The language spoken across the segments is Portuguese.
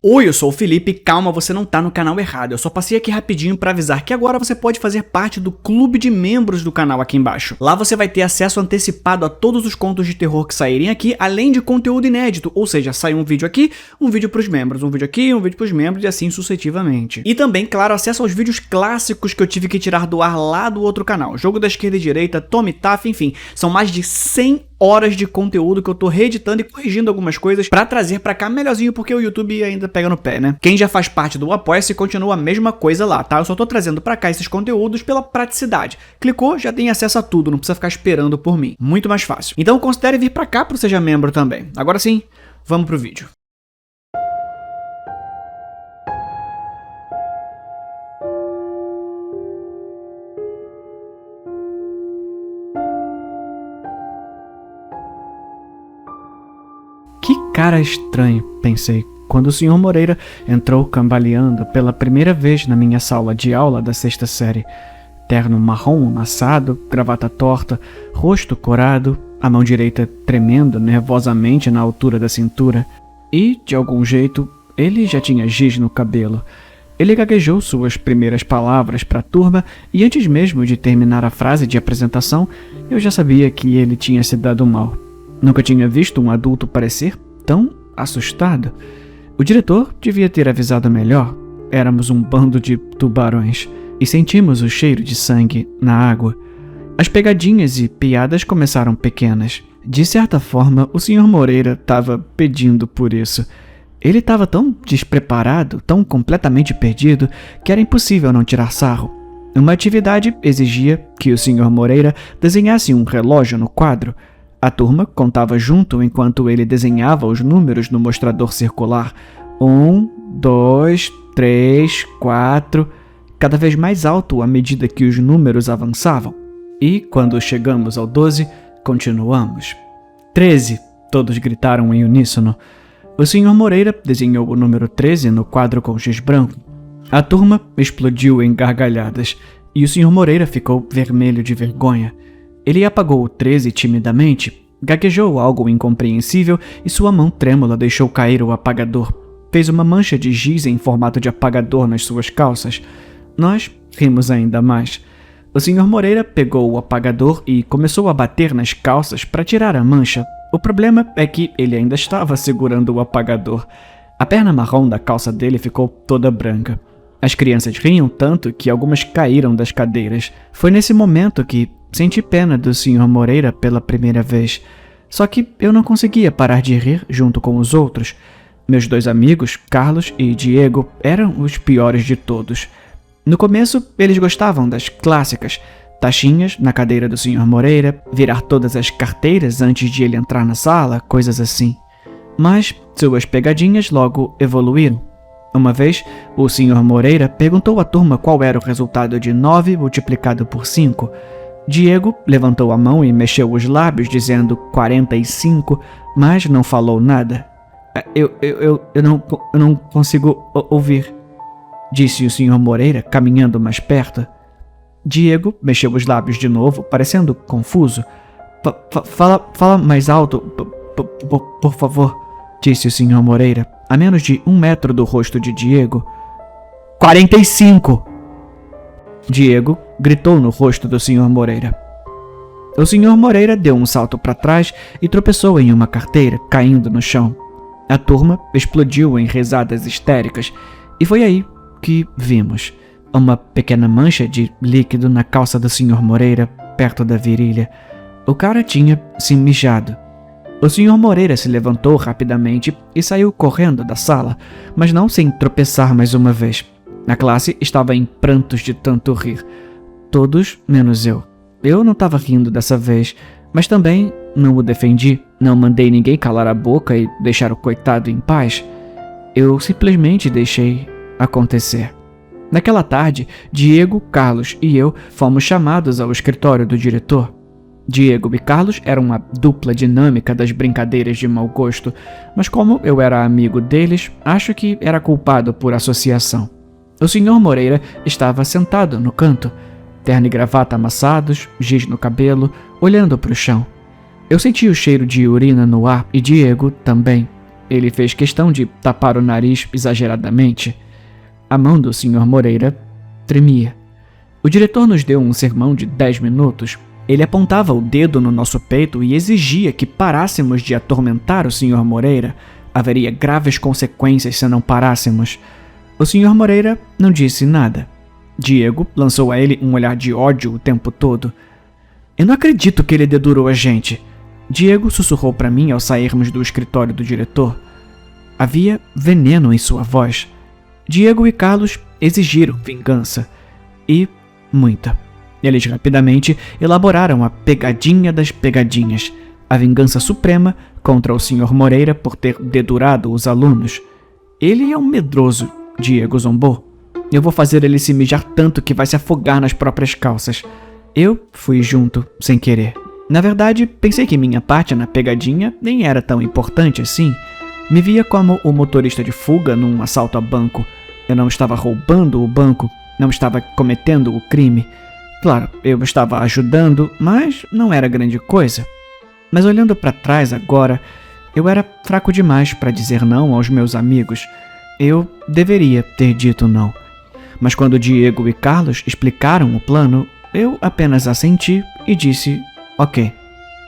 Oi, eu sou o Felipe, calma, você não tá no canal errado, eu só passei aqui rapidinho pra avisar que agora você pode fazer parte do clube de membros do canal aqui embaixo. Lá você vai ter acesso antecipado a todos os contos de terror que saírem aqui, além de conteúdo inédito, ou seja, sai um vídeo aqui, um vídeo pros membros, um vídeo aqui, um vídeo pros membros e assim sucessivamente. E também, claro, acesso aos vídeos clássicos que eu tive que tirar do ar lá do outro canal, Jogo da Esquerda e Direita, Tommy Taff, enfim, são mais de 100 horas de conteúdo que eu tô reeditando e corrigindo algumas coisas pra trazer pra cá melhorzinho, porque o YouTube ainda pega no pé, né? Quem já faz parte do Apoia-se continua a mesma coisa lá, tá? Eu só tô trazendo pra cá esses conteúdos pela praticidade. Clicou, já tem acesso a tudo, não precisa ficar esperando por mim. Muito mais fácil. Então considere vir pra cá pro Seja Membro também. Agora sim, vamos pro vídeo. Que cara estranho, pensei, quando o Sr. Moreira entrou cambaleando pela primeira vez na minha sala de aula da sexta série. Terno marrom amassado, gravata torta, rosto corado, a mão direita tremendo nervosamente na altura da cintura. E, de algum jeito, ele já tinha giz no cabelo. Ele gaguejou suas primeiras palavras para a turma e antes mesmo de terminar a frase de apresentação, eu já sabia que ele tinha se dado mal. Nunca tinha visto um adulto parecer tão assustado. O diretor devia ter avisado melhor. Éramos um bando de tubarões e sentimos o cheiro de sangue na água. As pegadinhas e piadas começaram pequenas. De certa forma, o Sr. Moreira estava pedindo por isso. Ele estava tão despreparado, tão completamente perdido, que era impossível não tirar sarro. Uma atividade exigia que o Sr. Moreira desenhasse um relógio no quadro. A turma contava junto enquanto ele desenhava os números no mostrador circular. 1, 2, 3, 4, cada vez mais alto à medida que os números avançavam. E, quando chegamos ao 12, continuamos. 13, todos gritaram em uníssono. O Sr. Moreira desenhou o número 13 no quadro com giz branco. A turma explodiu em gargalhadas, e o Sr. Moreira ficou vermelho de vergonha. Ele apagou o 13 timidamente, gaguejou algo incompreensível e sua mão trêmula deixou cair o apagador. Fez uma mancha de giz em formato de apagador nas suas calças. Nós rimos ainda mais. O Sr. Moreira pegou o apagador e começou a bater nas calças para tirar a mancha. O problema é que ele ainda estava segurando o apagador. A perna marrom da calça dele ficou toda branca. As crianças riam tanto que algumas caíram das cadeiras. Foi nesse momento que senti pena do Sr. Moreira pela primeira vez. Só que eu não conseguia parar de rir junto com os outros. Meus dois amigos, Carlos e Diego, eram os piores de todos. No começo, eles gostavam das clássicas. Taxinhas na cadeira do Sr. Moreira, virar todas as carteiras antes de ele entrar na sala, coisas assim. Mas suas pegadinhas logo evoluíram. Uma vez, o Sr. Moreira perguntou à turma qual era o resultado de 9 multiplicado por 5. Diego levantou a mão e mexeu os lábios, dizendo 45, mas não falou nada. Eu não consigo ouvir, disse o Sr. Moreira, caminhando mais perto. Diego mexeu os lábios de novo, parecendo confuso. Fala mais alto, por favor, disse o Sr. Moreira, a menos de 1 metro do rosto de Diego. 45! Diego gritou no rosto do Sr. Moreira. O Sr. Moreira deu um salto para trás e tropeçou em uma carteira, caindo no chão. A turma explodiu em risadas histéricas e foi aí que vimos uma pequena mancha de líquido na calça do Sr. Moreira, perto da virilha. O cara tinha se mijado. O Sr. Moreira se levantou rapidamente e saiu correndo da sala, mas não sem tropeçar mais uma vez. A classe estava em prantos de tanto rir. Todos menos eu. Eu não estava rindo dessa vez, mas também não o defendi. Não mandei ninguém calar a boca e deixar o coitado em paz. Eu simplesmente deixei acontecer. Naquela tarde, Diego, Carlos e eu fomos chamados ao escritório do diretor. Diego e Carlos eram uma dupla dinâmica das brincadeiras de mau gosto, mas como eu era amigo deles, acho que era culpado por associação. O Sr. Moreira estava sentado no canto, terno e gravata amassados, giz no cabelo, olhando para o chão. Eu senti o cheiro de urina no ar e Diego também. Ele fez questão de tapar o nariz exageradamente. A mão do Sr. Moreira tremia. O diretor nos deu um sermão de 10 minutos. Ele apontava o dedo no nosso peito e exigia que parássemos de atormentar o Sr. Moreira. Haveria graves consequências se não parássemos. O Sr. Moreira não disse nada. Diego lançou a ele um olhar de ódio o tempo todo. Eu não acredito que ele dedurou a gente. Diego sussurrou para mim ao sairmos do escritório do diretor. Havia veneno em sua voz. Diego e Carlos exigiram vingança. E muita. Eles rapidamente elaboraram a pegadinha das pegadinhas, a vingança suprema contra o Sr. Moreira por ter dedurado os alunos. Ele é um medroso, Diego zombou. Eu vou fazer ele se mijar tanto que vai se afogar nas próprias calças. Eu fui junto, sem querer. Na verdade, pensei que minha parte na pegadinha nem era tão importante assim. Me via como o motorista de fuga num assalto a banco. Eu não estava roubando o banco, não estava cometendo o crime. Claro, eu estava ajudando, mas não era grande coisa. Mas olhando para trás agora, eu era fraco demais para dizer não aos meus amigos. Eu deveria ter dito não. Mas quando Diego e Carlos explicaram o plano, eu apenas assenti e disse, ok.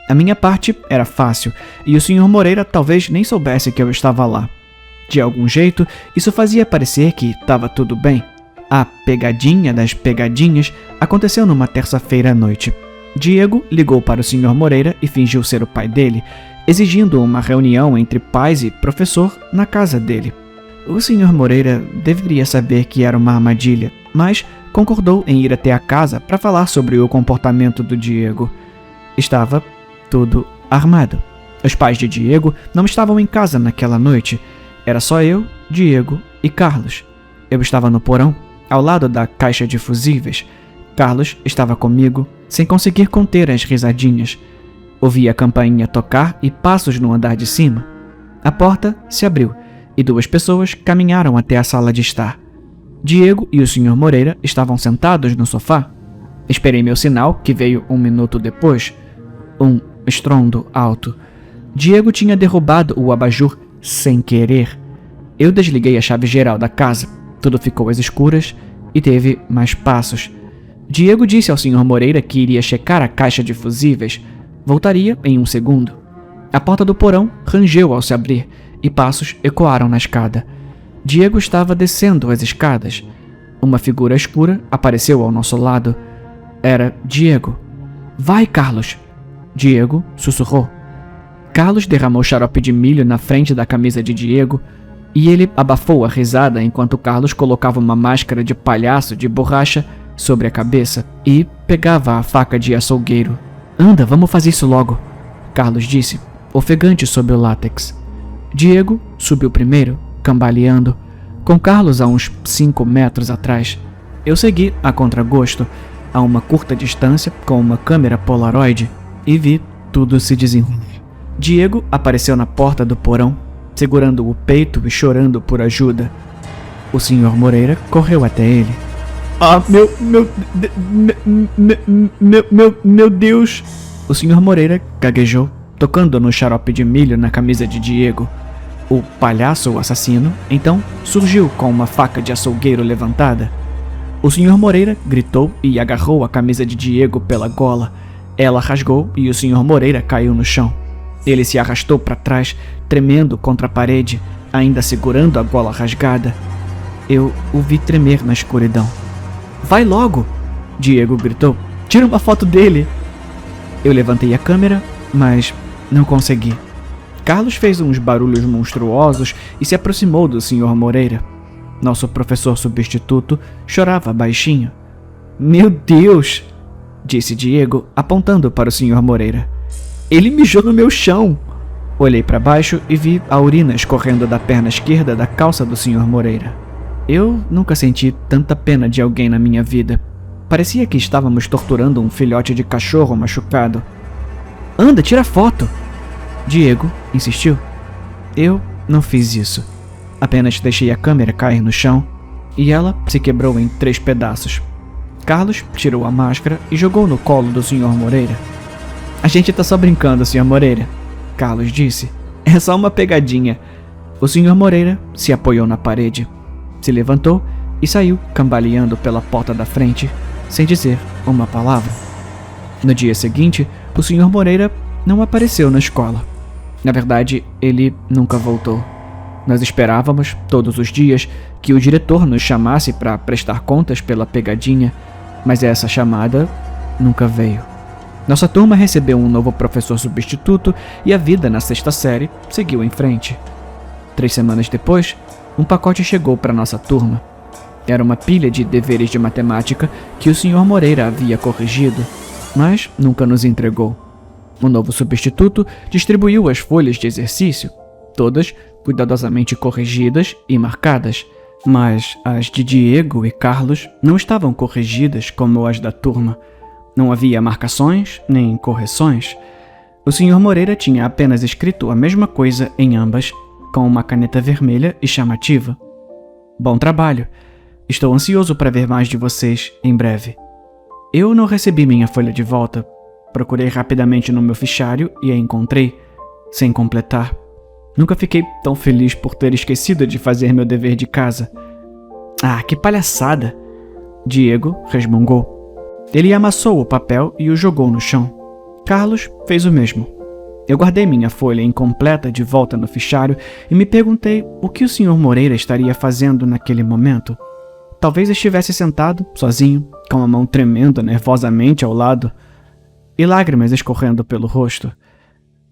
A minha parte era fácil, e o Sr. Moreira talvez nem soubesse que eu estava lá. De algum jeito, isso fazia parecer que estava tudo bem. A pegadinha das pegadinhas aconteceu numa terça-feira à noite. Diego ligou para o Sr. Moreira e fingiu ser o pai dele, exigindo uma reunião entre pais e professor na casa dele. O Sr. Moreira deveria saber que era uma armadilha, mas concordou em ir até a casa para falar sobre o comportamento do Diego. Estava tudo armado. Os pais de Diego não estavam em casa naquela noite. Era só eu, Diego e Carlos. Eu estava no porão, ao lado da caixa de fusíveis. Carlos estava comigo, sem conseguir conter as risadinhas. Ouvi a campainha tocar e passos no andar de cima. A porta se abriu e 2 pessoas caminharam até a sala de estar. Diego e o Sr. Moreira estavam sentados no sofá. Esperei meu sinal, que veio 1 minuto depois. Um estrondo alto. Diego tinha derrubado o abajur sem querer. Eu desliguei a chave geral da casa. Tudo ficou às escuras e teve mais passos. Diego disse ao Sr. Moreira que iria checar a caixa de fusíveis. Voltaria em 1 segundo. A porta do porão rangeu ao se abrir e passos ecoaram na escada. Diego estava descendo as escadas. Uma figura escura apareceu ao nosso lado. Era Diego. Vai, Carlos! Diego sussurrou. Carlos derramou xarope de milho na frente da camisa de Diego e ele abafou a risada enquanto Carlos colocava uma máscara de palhaço de borracha sobre a cabeça e pegava a faca de açougueiro. Anda, vamos fazer isso logo, Carlos disse, ofegante sob o látex. Diego subiu primeiro, cambaleando, com Carlos a uns 5 metros atrás. Eu segui a contragosto, a uma curta distância com uma câmera Polaroid e vi tudo se desenrolar. Diego apareceu na porta do porão, segurando o peito e chorando por ajuda. O Sr. Moreira correu até ele. Ah, meu Deus! O Sr. Moreira gaguejou, tocando no xarope de milho na camisa de Diego. O palhaço assassino, então, surgiu com uma faca de açougueiro levantada. O Sr. Moreira gritou e agarrou a camisa de Diego pela gola. Ela rasgou e o Sr. Moreira caiu no chão. Ele se arrastou para trás, tremendo contra a parede, ainda segurando a gola rasgada. Eu o vi tremer na escuridão. Vai logo! Diego gritou. Tira uma foto dele! Eu levantei a câmera, mas não consegui. Carlos fez uns barulhos monstruosos e se aproximou do Sr. Moreira. Nosso professor substituto chorava baixinho. Meu Deus! Disse Diego, apontando para o Sr. Moreira. Ele mijou no meu chão! Olhei para baixo e vi a urina escorrendo da perna esquerda da calça do Sr. Moreira. Eu nunca senti tanta pena de alguém na minha vida. Parecia que estávamos torturando um filhote de cachorro machucado. Anda, tira foto! Diego insistiu. Eu não fiz isso. Apenas deixei a câmera cair no chão e ela se quebrou em 3 pedaços. Carlos tirou a máscara e jogou no colo do Sr. Moreira. A gente tá só brincando, Sr. Moreira, Carlos disse. É só uma pegadinha. O Sr. Moreira se apoiou na parede, se levantou e saiu cambaleando pela porta da frente, sem dizer uma palavra. No dia seguinte, o Sr. Moreira não apareceu na escola. Na verdade, ele nunca voltou. Nós esperávamos, todos os dias, que o diretor nos chamasse para prestar contas pela pegadinha, mas essa chamada nunca veio. Nossa turma recebeu um novo professor substituto e a vida na sexta série seguiu em frente. 3 semanas depois, um pacote chegou para nossa turma. Era uma pilha de deveres de matemática que o Sr. Moreira havia corrigido, mas nunca nos entregou. O novo substituto distribuiu as folhas de exercício, todas cuidadosamente corrigidas e marcadas, mas as de Diego e Carlos não estavam corrigidas como as da turma. Não havia marcações nem correções. O Sr. Moreira tinha apenas escrito a mesma coisa em ambas, com uma caneta vermelha e chamativa. Bom trabalho. Estou ansioso para ver mais de vocês em breve. Eu não recebi minha folha de volta. Procurei rapidamente no meu fichário e a encontrei, sem completar. Nunca fiquei tão feliz por ter esquecido de fazer meu dever de casa. Ah, que palhaçada! Diego resmungou. Ele amassou o papel e o jogou no chão. Carlos fez o mesmo. Eu guardei minha folha incompleta de volta no fichário e me perguntei o que o Sr. Moreira estaria fazendo naquele momento. Talvez estivesse sentado, sozinho, com a mão tremendo nervosamente ao lado e lágrimas escorrendo pelo rosto.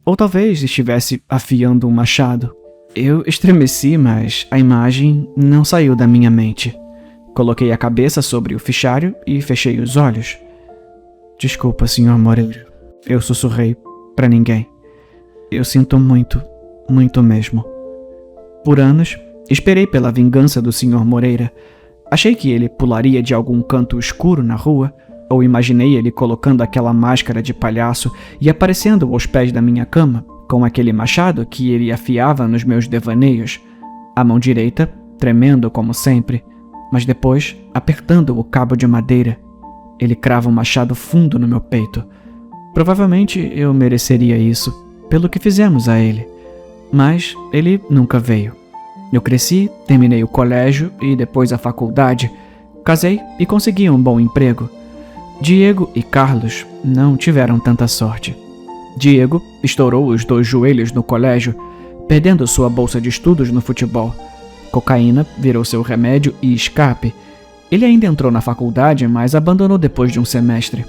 Ou talvez estivesse afiando um machado. Eu estremeci, mas a imagem não saiu da minha mente. Coloquei a cabeça sobre o fichário e fechei os olhos. Desculpa, Sr. Moreira. Eu sussurrei para ninguém. Eu sinto muito, muito mesmo. Por anos, esperei pela vingança do Sr. Moreira. Achei que ele pularia de algum canto escuro na rua, ou imaginei ele colocando aquela máscara de palhaço e aparecendo aos pés da minha cama, com aquele machado que ele afiava nos meus devaneios, a mão direita tremendo como sempre, mas depois apertando o cabo de madeira. Ele crava um machado fundo no meu peito. Provavelmente eu mereceria isso, pelo que fizemos a ele, mas ele nunca veio. Eu cresci, terminei o colégio e depois a faculdade, casei e consegui um bom emprego. Diego e Carlos não tiveram tanta sorte. Diego estourou os 2 joelhos no colégio, perdendo sua bolsa de estudos no futebol. Cocaína virou seu remédio e escape. Ele ainda entrou na faculdade, mas abandonou depois de um semestre.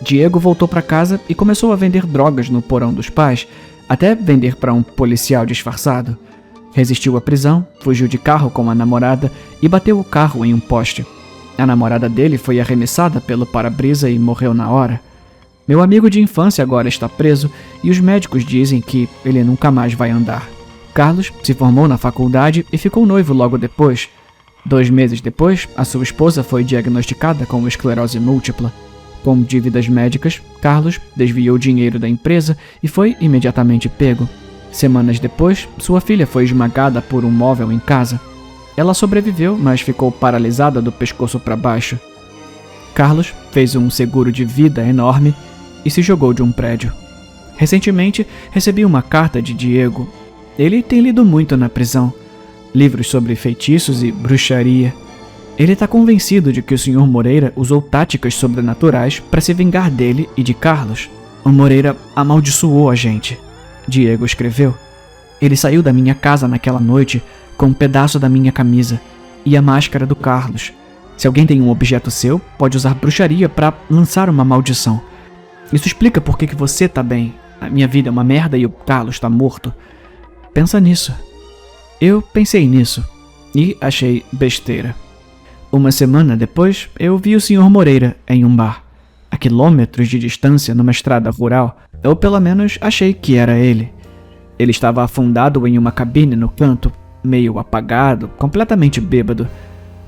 Diego voltou para casa e começou a vender drogas no porão dos pais, até vender para um policial disfarçado. Resistiu à prisão, fugiu de carro com a namorada e bateu o carro em um poste. A namorada dele foi arremessada pelo para-brisa e morreu na hora. Meu amigo de infância agora está preso e os médicos dizem que ele nunca mais vai andar. Carlos se formou na faculdade e ficou noivo logo depois. 2 meses depois, a sua esposa foi diagnosticada com esclerose múltipla. Com dívidas médicas, Carlos desviou o dinheiro da empresa e foi imediatamente pego. Semanas depois, sua filha foi esmagada por um móvel em casa. Ela sobreviveu, mas ficou paralisada do pescoço para baixo. Carlos fez um seguro de vida enorme e se jogou de um prédio. Recentemente, recebi uma carta de Diego. Ele tem lido muito na prisão. Livros sobre feitiços e bruxaria. Ele está convencido de que o Sr. Moreira usou táticas sobrenaturais para se vingar dele e de Carlos. O Moreira amaldiçoou a gente, Diego escreveu. Ele saiu da minha casa naquela noite com um pedaço da minha camisa e a máscara do Carlos. Se alguém tem um objeto seu, pode usar bruxaria para lançar uma maldição. Isso explica por que você tá bem. A minha vida é uma merda e o Carlos está morto. Pensa nisso. Eu pensei nisso e achei besteira. Uma semana depois, eu vi o Sr. Moreira em um bar, a quilômetros de distância numa estrada rural. Ou pelo menos achei que era ele. Ele estava afundado em uma cabine no canto, meio apagado, completamente bêbado.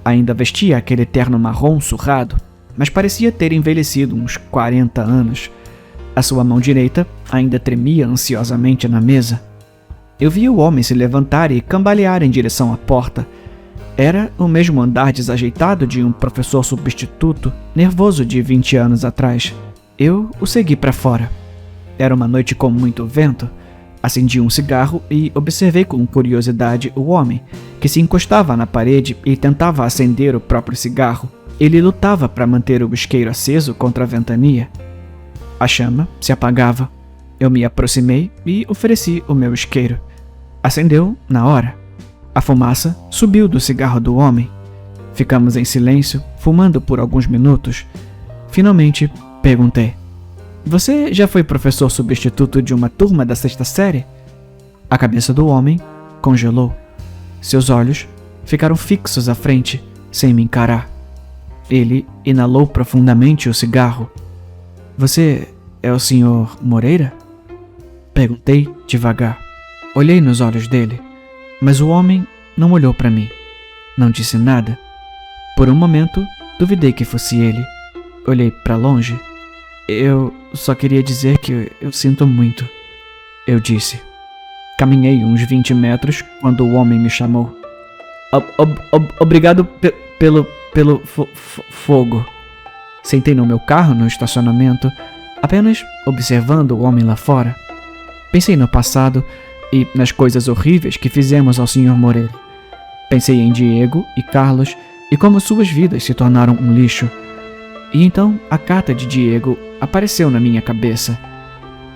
Ainda vestia aquele terno marrom surrado, mas parecia ter envelhecido uns 40 anos. A sua mão direita ainda tremia ansiosamente na mesa. Eu vi o homem se levantar e cambalear em direção à porta. Era o mesmo andar desajeitado de um professor substituto, nervoso de 20 anos atrás. Eu o segui para fora. Era uma noite com muito vento. Acendi um cigarro e observei com curiosidade o homem, que se encostava na parede e tentava acender o próprio cigarro. Ele lutava para manter o isqueiro aceso contra a ventania. A chama se apagava. Eu me aproximei e ofereci o meu isqueiro. Acendeu na hora. A fumaça subiu do cigarro do homem. Ficamos em silêncio, fumando por alguns minutos. Finalmente, perguntei: "Você já foi professor substituto de uma turma da 6ª série?" A cabeça do homem congelou. Seus olhos ficaram fixos à frente, sem me encarar. Ele inalou profundamente o cigarro. "Você é o Sr. Moreira?" Perguntei devagar. Olhei nos olhos dele, mas o homem não olhou para mim. Não disse nada. Por um momento, duvidei que fosse ele. Olhei para longe. "Eu só queria dizer que eu sinto muito", eu disse. Caminhei uns 20 metros quando o homem me chamou. Obrigado pelo fogo." Sentei no meu carro no estacionamento, apenas observando o homem lá fora. Pensei no passado e nas coisas horríveis que fizemos ao Sr. Moreira. Pensei em Diego e Carlos e como suas vidas se tornaram um lixo. E então a carta de Diego apareceu na minha cabeça.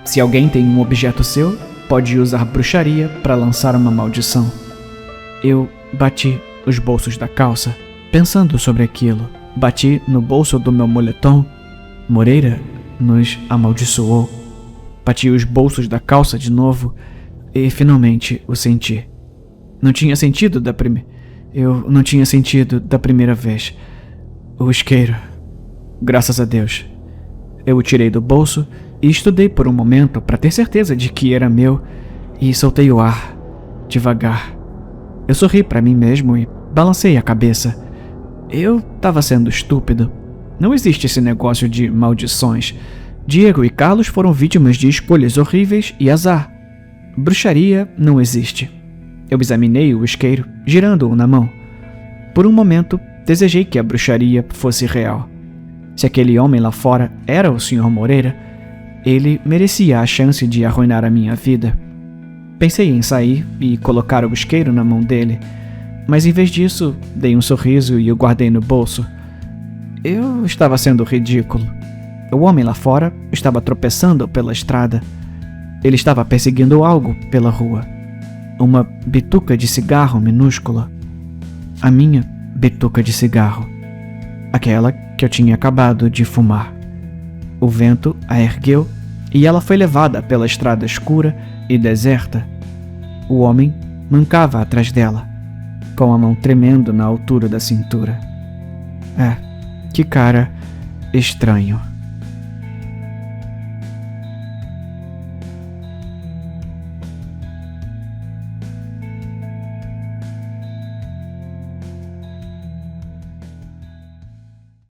Se alguém tem um objeto seu, pode usar bruxaria para lançar uma maldição. Eu bati os bolsos da calça, pensando sobre aquilo. Bati no bolso do meu moletom. Moreira nos amaldiçoou. Bati os bolsos da calça de novo e finalmente o senti. Eu não tinha sentido da primeira vez. O isqueiro. Graças a Deus. Eu o tirei do bolso e estudei por um momento para ter certeza de que era meu e soltei o ar, devagar. Eu sorri para mim mesmo e balancei a cabeça. Eu estava sendo estúpido. Não existe esse negócio de maldições. Diego e Carlos foram vítimas de escolhas horríveis e azar. Bruxaria não existe. Eu examinei o isqueiro, girando-o na mão. Por um momento, desejei que a bruxaria fosse real. Se aquele homem lá fora era o Sr. Moreira, ele merecia a chance de arruinar a minha vida. Pensei em sair e colocar o isqueiro na mão dele, mas em vez disso, dei um sorriso e o guardei no bolso. Eu estava sendo ridículo. O homem lá fora estava tropeçando pela estrada. Ele estava perseguindo algo pela rua. Uma bituca de cigarro minúscula. A minha bituca de cigarro. Aquela que eu tinha acabado de fumar. O vento a ergueu e ela foi levada pela estrada escura e deserta. O homem mancava atrás dela, com a mão tremendo na altura da cintura. Que cara estranho.